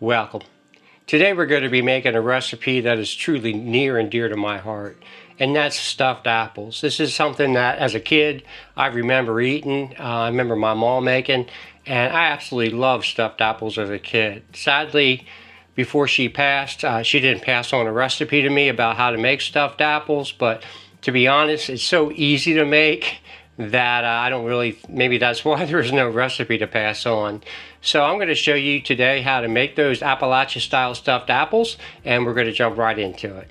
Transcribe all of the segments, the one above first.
Welcome. Today we're going to be making a recipe that is truly near and dear to my heart, and that's stuffed apples. This is something that as a kid I remember eating. I remember my mom making, and I absolutely loved stuffed apples as a kid. Sadly, before she passed, she didn't pass on a recipe to me about how to make stuffed apples, but to be honest, it's so easy to make that I don't really, maybe that's why there's no recipe to pass on. So I'm going to show you today how to make those Appalachian style stuffed apples, and we're going to jump right into it.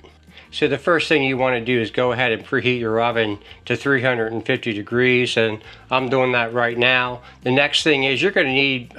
So the first thing you want to do is go ahead and preheat your oven to 350 degrees, and I'm doing that right now. The next thing is you're going to need,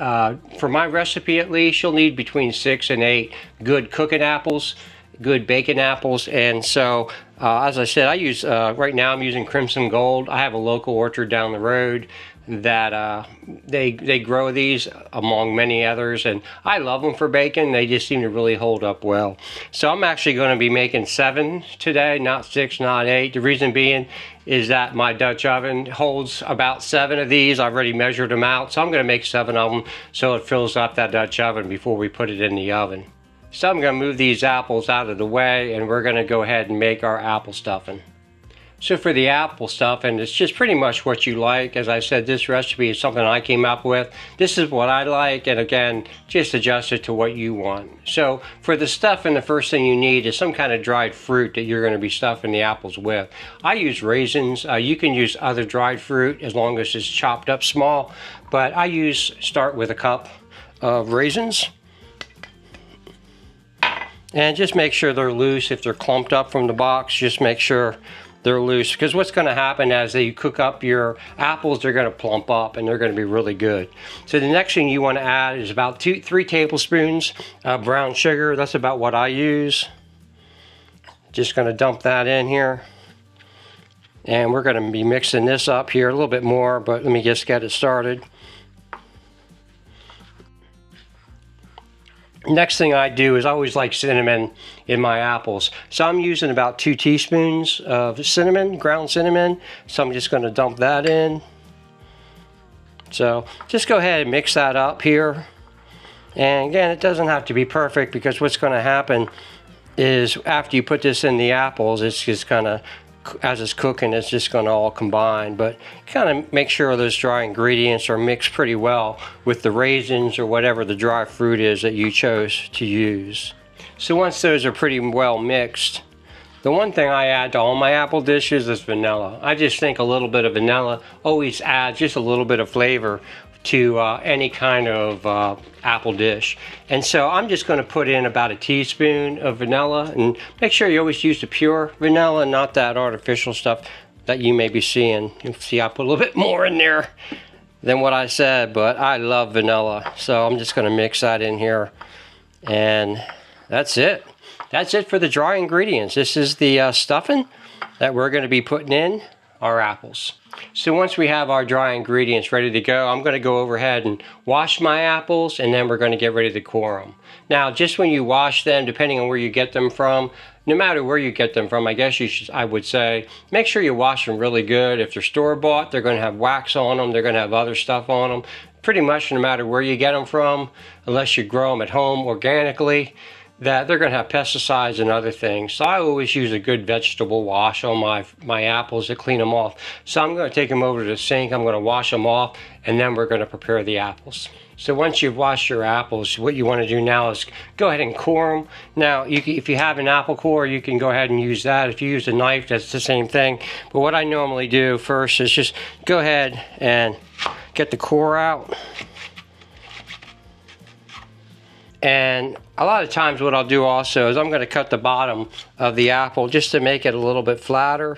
for my recipe at least, you'll need between 6 and 8 good cooking apples, good bacon apples. And so as I said, I use right now I'm using Crimson Gold. I have a local orchard down the road that they grow these among many others, and I love them for bacon. They just seem to really hold up well. So I'm actually going to be making 7 today, not 6, not 8. The reason being is that my Dutch oven holds about 7 of these. I've already measured them out, so I'm going to make 7 of them so it fills up that Dutch oven before we put it in the oven. So I'm going to move these apples out of the way, and we're going to go ahead and make our apple stuffing. So for the apple stuffing, it's just pretty much what you like. As I said, this recipe is something I came up with. This is what I like, and again, just adjust it to what you want. So for the stuffing, the first thing you need is some kind of dried fruit that you're going to be stuffing the apples with. I use raisins. You can use other dried fruit as long as it's chopped up small, but I start with a cup of raisins. And just make sure they're loose. If they're clumped up from the box, just make sure they're loose, because what's going to happen as you cook up your apples, they're going to plump up and they're going to be really good. So the next thing you want to add is about 3 tablespoons of brown sugar. That's about what I use. Just going to dump that in here, and we're going to be mixing this up here a little bit more, but let me just get it started. Next thing I do is I always like cinnamon in my apples. So I'm using about 2 teaspoons of cinnamon, ground cinnamon. So I'm just going to dump that in. So just go ahead and mix that up here. And again, it doesn't have to be perfect, because what's going to happen is after you put this in the apples, it's just kind of, as it's cooking, it's just going to all combine. But kind of make sure those dry ingredients are mixed pretty well with the raisins or whatever the dry fruit is that you chose to use. So once those are pretty well mixed, the one thing I add to all my apple dishes is vanilla. I just think a little bit of vanilla always adds just a little bit of flavor to any kind of apple dish. And so I'm just going to put in about a teaspoon of vanilla, and make sure you always use the pure vanilla, not that artificial stuff that you may be seeing. You'll see I put a little bit more in there than what I said, but I love vanilla. So I'm just going to mix that in here, and that's it. That's it for the dry ingredients. This is the stuffing that we're going to be putting in our apples. So once we have our dry ingredients ready to go, I'm going to go overhead and wash my apples, and then we're going to get ready to core them. Now, just when you wash them, depending on where you get them from, no matter where you get them from, I would say, make sure you wash them really good. If they're store-bought, they're going to have wax on them. They're going to have other stuff on them. Pretty much no matter where you get them from, unless you grow them at home organically, that they're going to have pesticides and other things. So I always use a good vegetable wash on my apples to clean them off. So I'm going to take them over to the sink, I'm going to wash them off, and then we're going to prepare the apples. So once you've washed your apples, what you want to do now is go ahead and core them. Now, if you have an apple core, you can go ahead and use that. If you use a knife, that's the same thing. But what I normally do first is just go ahead and get the core out. And a lot of times what I'll do also is I'm going to cut the bottom of the apple just to make it a little bit flatter.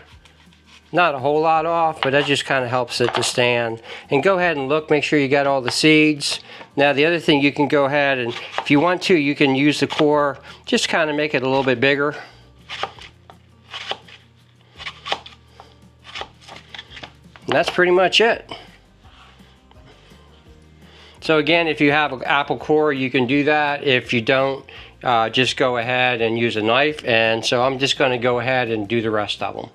Not a whole lot off, but that just kind of helps it to stand. And go ahead and look, make sure you got all the seeds. Now the other thing, you can go ahead and, if you want to, you can use the core, just kind of make it a little bit bigger. And that's pretty much it. So again, if you have an apple core, you can do that. If you don't, just go ahead and use a knife. And so I'm just going to go ahead and do the rest of them.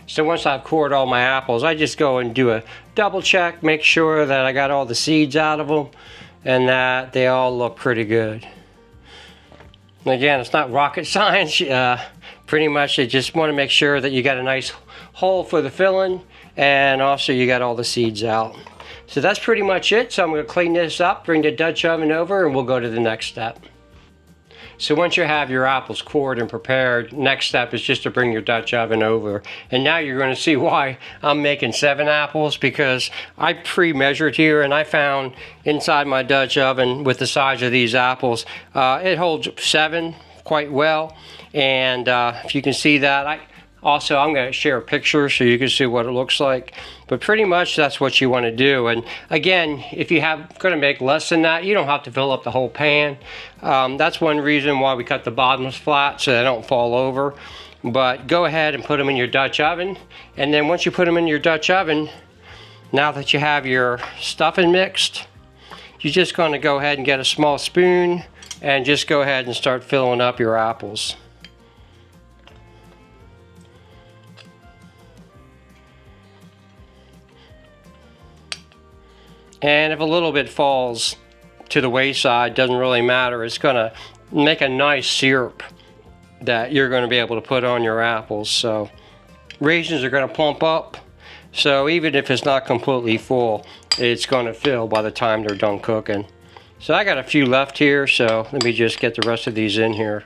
So once I've cored all my apples, I just go and do a double check, make sure that I got all the seeds out of them. and that they all look pretty good. And again, it's not rocket science. Pretty much you just want to make sure that you got a nice hole for the filling, and also you got all the seeds out. So that's pretty much it. So I'm going to clean this up, bring the Dutch oven over, and we'll go to the next step. So once you have your apples cored and prepared, next step is just to bring your Dutch oven over. And now you're going to see why I'm making 7 apples, because I pre-measured here and I found inside my Dutch oven with the size of these apples, it holds 7 quite well. And if you can see that, I'm going to share a picture so you can see what it looks like. But pretty much that's what you want to do. And again, if you have going to make less than that, you don't have to fill up the whole pan. That's one reason why we cut the bottoms flat so they don't fall over. But go ahead and put them in your Dutch oven. And then once you put them in your Dutch oven, now that you have your stuffing mixed, you're just going to go ahead and get a small spoon and just go ahead and start filling up your apples. And if a little bit falls to the wayside, doesn't really matter. It's going to make a nice syrup that you're going to be able to put on your apples. So raisins are going to plump up. So even if it's not completely full, it's going to fill by the time they're done cooking. So I got a few left here, so let me just get the rest of these in here.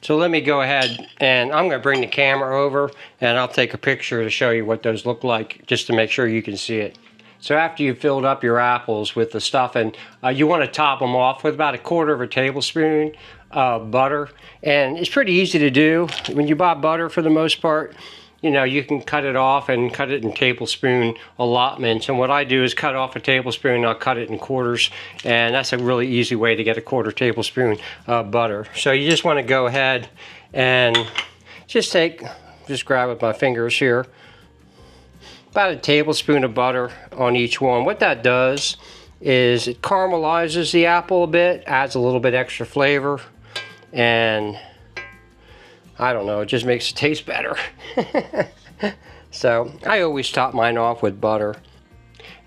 So let me go ahead and I'm going to bring the camera over and I'll take a picture to show you what those look like, just to make sure you can see it. So after you've filled up your apples with the stuffing, you want to top them off with about 1/4 tablespoon of butter. And it's pretty easy to do. When you buy butter, for the most part, you know, you can cut it off and cut it in tablespoon allotments. And what I do is cut off a tablespoon, I'll cut it in quarters, and that's a really easy way to get 1/4 tablespoon of butter. So you just want to go ahead and just grab with my fingers here, about 1 tablespoon of butter on each one. What that does is it caramelizes the apple a bit, adds a little bit extra flavor, and I don't know, it just makes it taste better. So I always top mine off with butter.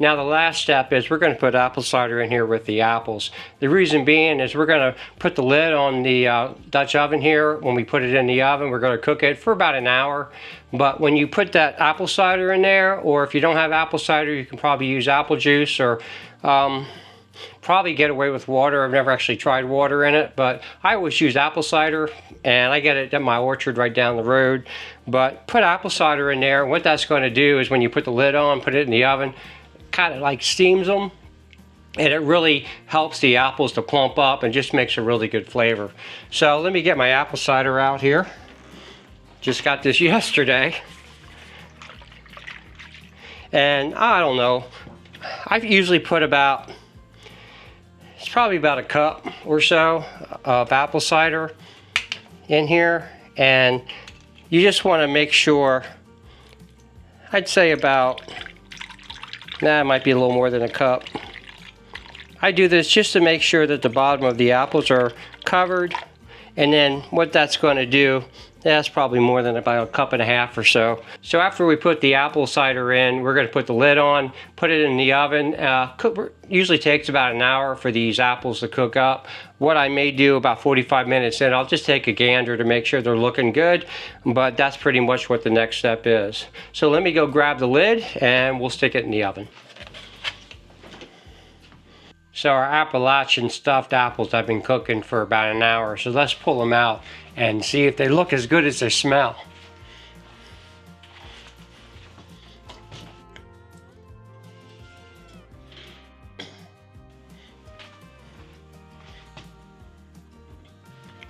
Now the last step is we're going to put apple cider in here with the apples. The reason being is we're going to put the lid on the Dutch oven here. When we put it in the oven, we're going to cook it for about an hour. But when you put that apple cider in there, or if you don't have apple cider, you can probably use apple juice, or probably get away with water. I've never actually tried water in it, but I always use apple cider, and I get it at my orchard right down the road. But put apple cider in there, and what that's going to do is when you put the lid on, put it in the oven, kind of like steams them, and it really helps the apples to plump up and just makes a really good flavor. So let me get my apple cider out here. Just got this yesterday, and I don't know, I usually put about, it's probably about 1 cup or so of apple cider in here, and you just want to make sure, I'd say about, it might be a little more than 1 cup. I do this just to make sure that the bottom of the apples are covered, and then what that's going to do, that's probably more than about 1.5 cups or so. So after we put the apple cider in, we're going to put the lid on, put it in the oven. Usually takes about an hour for these apples to cook up. What I may do about 45 minutes in, I'll just take a gander to make sure they're looking good, but that's pretty much what the next step is. So let me go grab the lid and we'll stick it in the oven. So our Appalachian stuffed apples have been cooking for about an hour, so let's pull them out and see if they look as good as they smell.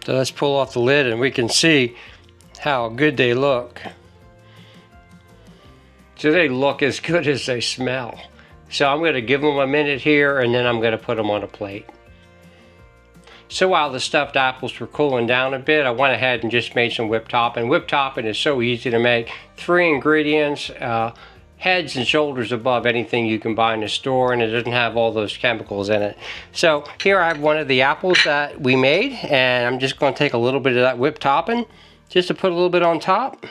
So let's pull off the lid and we can see how good they look. So they look as good as they smell. So I'm going to give them a minute here, and then I'm going to put them on a plate. So while the stuffed apples were cooling down a bit, I went ahead and just made some whipped topping. Whipped topping is so easy to make. 3 ingredients, heads and shoulders above anything you can buy in the store, and it doesn't have all those chemicals in it. So here I have one of the apples that we made, and I'm just going to take a little bit of that whipped topping just to put a little bit on top.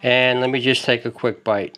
And let me just take a quick bite.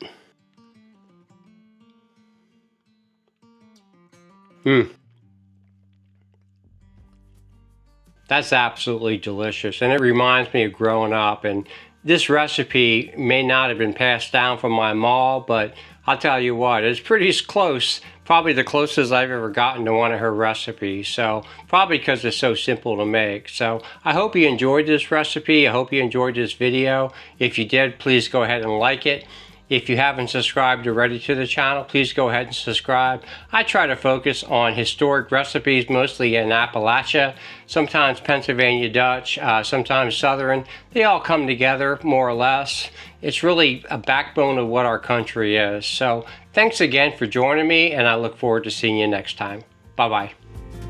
That's absolutely delicious, and it reminds me of growing up. And this recipe may not have been passed down from my mom, but I'll tell you what, it's pretty close. Probably the closest I've ever gotten to one of her recipes. So probably because it's so simple to make. So I hope you enjoyed this recipe. I hope you enjoyed this video. If you did, please go ahead and like it. If you haven't subscribed already to the channel, please go ahead and subscribe. I try to focus on historic recipes, mostly in Appalachia, sometimes Pennsylvania Dutch, sometimes Southern. They all come together more or less. It's really a backbone of what our country is. So thanks again for joining me, and I look forward to seeing you next time. Bye-bye.